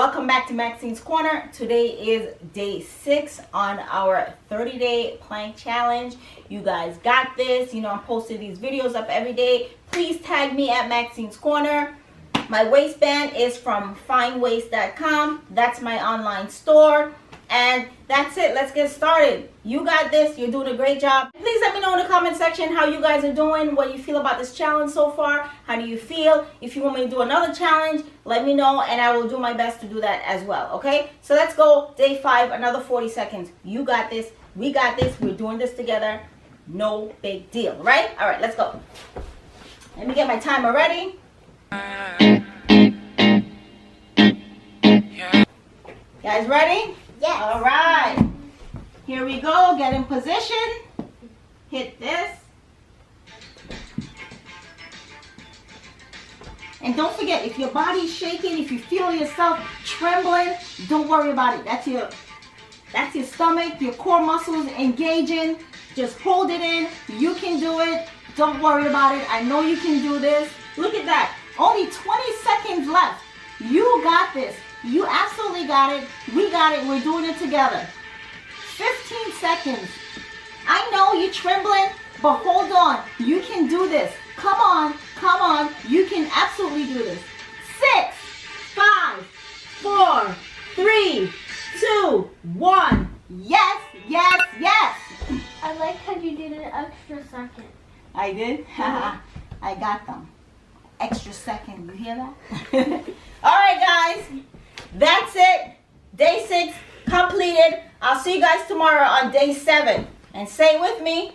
Welcome back to Maxine's Corner. Today is day 6 on our 30-day plank challenge. You guys got this. You know, I'm posting these videos up every day. Please tag me at Maxine's Corner. My waistband is from finewaist.com. That's my online store. And that's it. Let's get started. You got this. You're doing a great job. Please let me know in the comment section how you guys are doing, what you feel about this challenge so far. How do you feel? If you want me to do another challenge, let me know and I will do my best to do that as well. Okay? So let's go. Day 5, another 40 seconds. You got this. We got this. We're doing this together. No big deal. Right? All right, let's go. Let me get my timer ready. Guys ready? Yes. All right. Here we go. Get in position. Hit this. And don't forget, if your body's shaking, if you feel yourself trembling, don't worry about it. That's your stomach, your core muscles engaging. Just hold it in. You can do it. Don't worry about it. I know you can do this. Look at that. Only 20 seconds left. You got this. You absolutely got it. We got it. We're doing it together. 15 seconds. I know you're trembling, but hold on. You can do this. Come on. Come on. You can absolutely do this. 6, 5, 4, 3, 2, 1. Yes, yes, yes. I like how you did an extra second. I did? I got them. Extra second. You hear that? All right, guys. That's it. Day 6 completed. I'll see you guys tomorrow on day 7. And say it with me.